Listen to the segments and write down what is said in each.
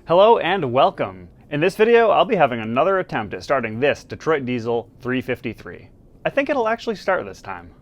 Hello and welcome! In this video, I'll be having another attempt at starting this Detroit Diesel 353. I think it'll actually start this time.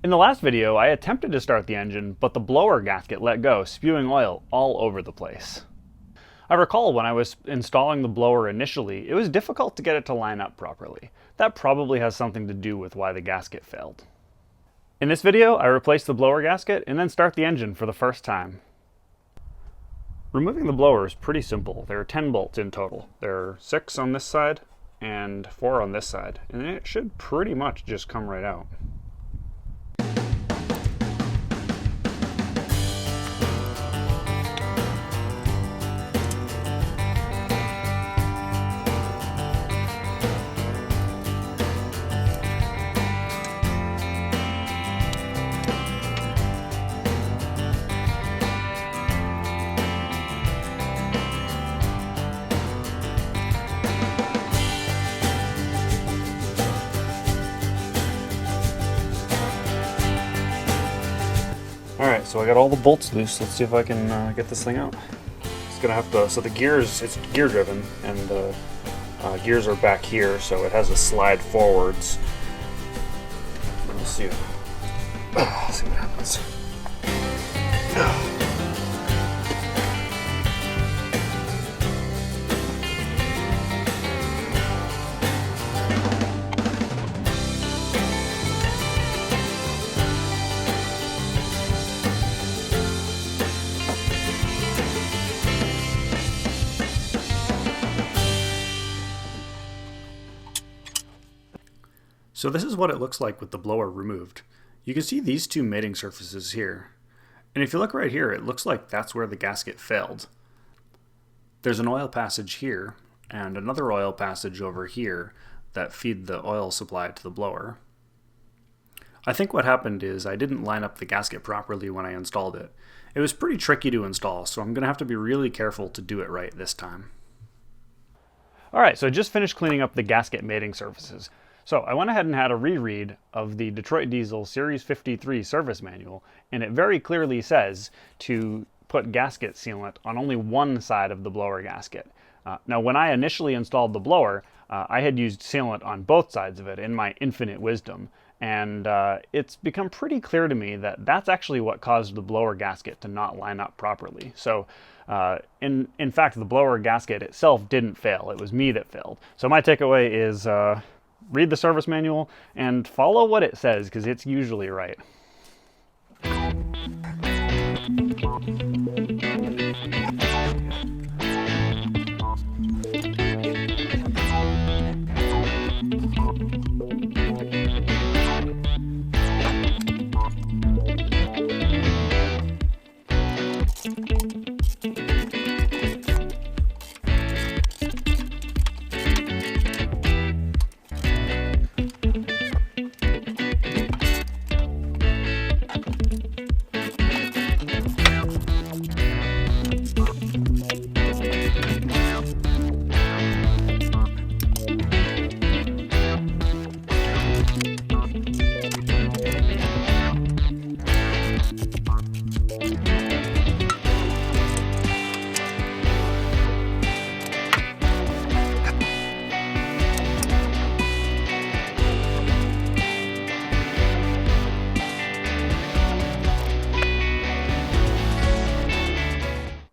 In the last video, I attempted to start the engine, but the blower gasket let go, spewing oil all over the place. I recall when I was installing the blower initially, it was difficult to get it to line up properly. That probably has something to do with why the gasket failed. In this video, I replace the blower gasket and then start the engine for the first time. Removing the blower is pretty simple. There are 10 bolts in total. There are 6 on this side and 4 on this side, and it should pretty much just come right out. Alright, so I got all the bolts loose. Let's see if I can get this thing out. It's gonna have to, so the gears, it's gear driven, and the gears are back here, so it has a slide forwards. Let's see. See what happens. So this is what it looks like with the blower removed. You can see these two mating surfaces here. And if you look right here, it looks like that's where the gasket failed. There's an oil passage here and another oil passage over here that feed the oil supply to the blower. I think what happened is I didn't line up the gasket properly when I installed it. It was pretty tricky to install, so I'm going to have to be really careful to do it right this time. Alright, so I just finished cleaning up the gasket mating surfaces. So I went ahead and had a reread of the Detroit Diesel Series 53 service manual, and it very clearly says to put gasket sealant on only one side of the blower gasket. Now when I initially installed the blower, I had used sealant on both sides of it in my infinite wisdom, and it's become pretty clear to me that that's actually what caused the blower gasket to not line up properly. So in fact, the blower gasket itself didn't fail. It was me that failed. So my takeaway is read the service manual and follow what it says, because it's usually right.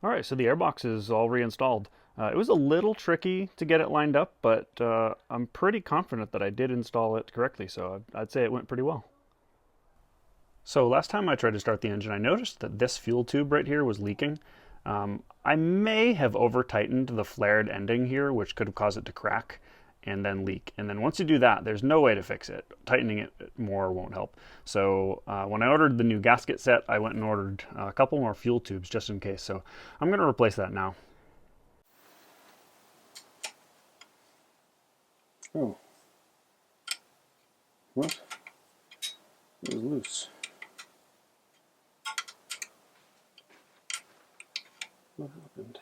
Alright, so the airbox is all reinstalled. It was a little tricky to get it lined up, but I'm pretty confident that I did install it correctly, so I'd say it went pretty well. So last time I tried to start the engine, I noticed that this fuel tube right here was leaking. I may have over-tightened the flared ending here, which could have caused it to crack and then leak. And then once you do that, there's no way to fix it. Tightening it more won't help. So when I ordered the new gasket set, I went and ordered a couple more fuel tubes just in case. So I'm going to replace that now. Oh. What? It was loose. What happened?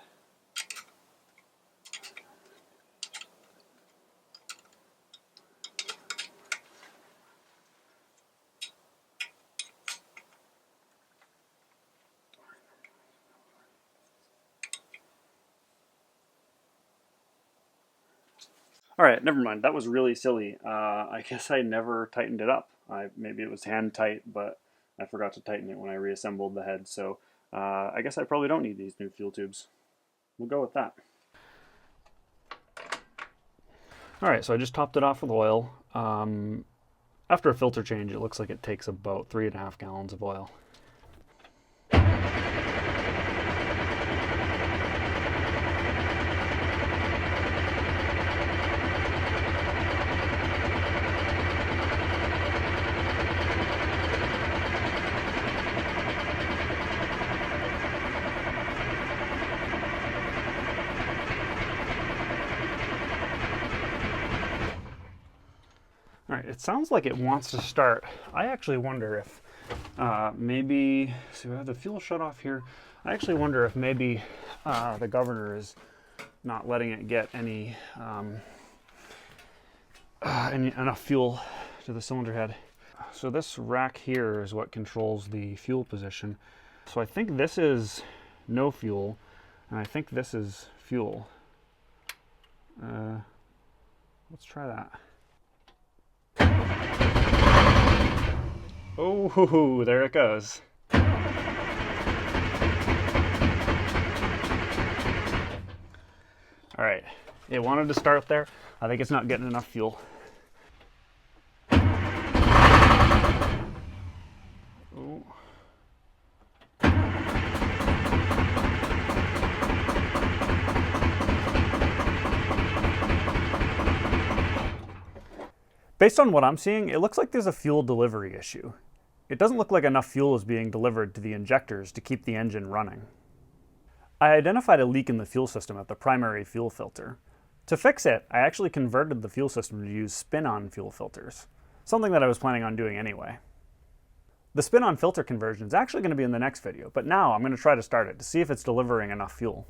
All right, never mind. That was really silly. I guess I never tightened it up. Maybe it was hand tight, but I forgot to tighten it when I reassembled the head. So I guess I probably don't need these new fuel tubes. We'll go with that. All right, so I just topped it off with oil. After a filter change, it looks like it takes about 3.5 gallons of oil. All right, it sounds like it wants to start. I actually wonder if maybe, so we have the fuel shut off here. I actually wonder if maybe the governor is not letting it get any enough fuel to the cylinder head. So this rack here is what controls the fuel position. So I think this is no fuel, and I think this is fuel. Let's try that. Oh, there it goes. All right, it wanted to start there. I think it's not getting enough fuel. Ooh. Based on what I'm seeing, it looks like there's a fuel delivery issue. It doesn't look like enough fuel is being delivered to the injectors to keep the engine running. I identified a leak in the fuel system at the primary fuel filter. To fix it, I actually converted the fuel system to use spin-on fuel filters, something that I was planning on doing anyway. The spin-on filter conversion is actually going to be in the next video, but now I'm going to try to start it to see if it's delivering enough fuel.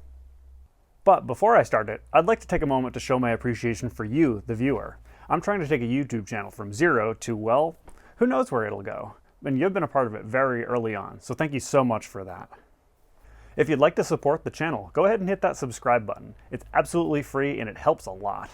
But before I start it, I'd like to take a moment to show my appreciation for you, the viewer. I'm trying to take a YouTube channel from zero to, well, who knows where it'll go. And you've been a part of it very early on, so thank you so much for that. If you'd like to support the channel, go ahead and hit that subscribe button. It's absolutely free and it helps a lot.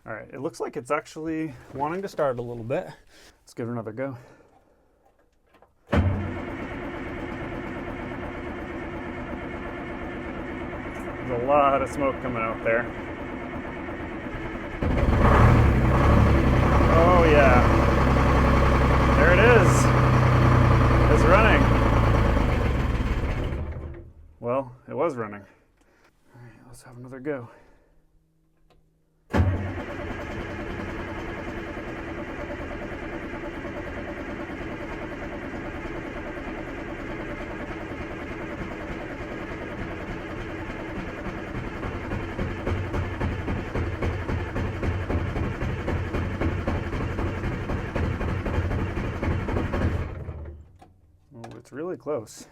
All right, it looks like it's actually wanting to start a little bit. Let's give it another go. There's a lot of smoke coming out there. Oh yeah, there it is. It's running. Well, it was running. All right, let's have another go. It's really close.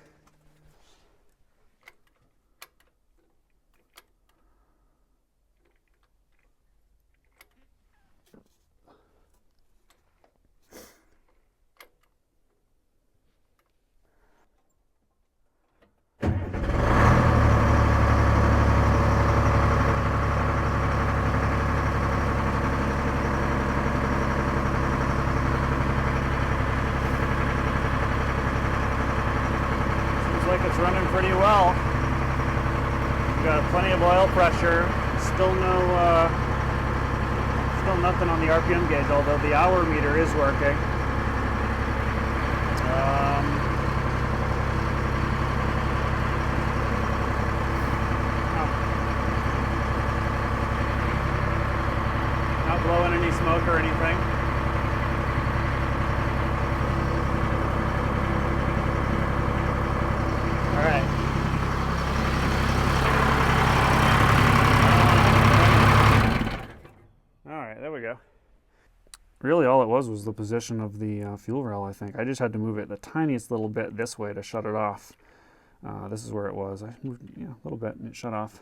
It's running pretty well. We've got plenty of oil pressure. Still nothing on the RPM gauge, although the hour meter is working. Not blowing any smoke or anything. Really all it was the position of the fuel rail, I think. I just had to move it the tiniest little bit this way to shut it off. This is where it was. I moved a little bit and it shut off.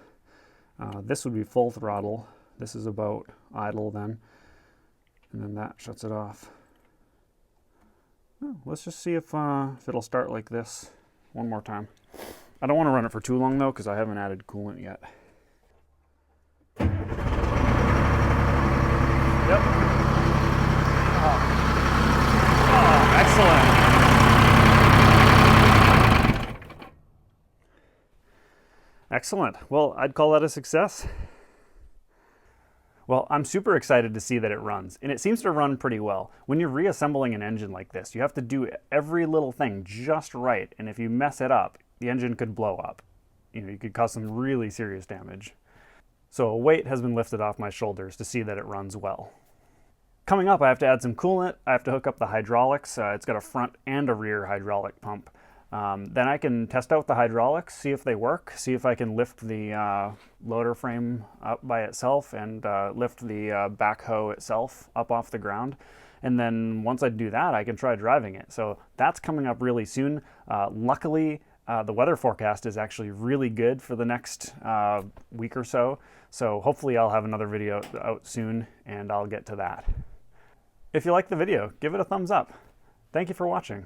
This would be full throttle. This is about idle then. And then that shuts it off. Oh, let's just see if it'll start like this one more time. I don't want to run it for too long though, because I haven't added coolant yet. Yep. Oh, excellent. Excellent. Well, I'd call that a success. Well, I'm super excited to see that it runs, and it seems to run pretty well. When you're reassembling an engine like this, you have to do every little thing just right, and if you mess it up, the engine could blow up. You could cause some really serious damage. So a weight has been lifted off my shoulders to see that it runs well. Coming up, I have to add some coolant. I have to hook up the hydraulics. It's got a front and a rear hydraulic pump. Then I can test out the hydraulics, see if they work, see if I can lift the loader frame up by itself and lift the backhoe itself up off the ground. And then once I do that, I can try driving it. So that's coming up really soon. Luckily, the weather forecast is actually really good for the next week or so. So hopefully I'll have another video out soon and I'll get to that. If you like the video, give it a thumbs up. Thank you for watching.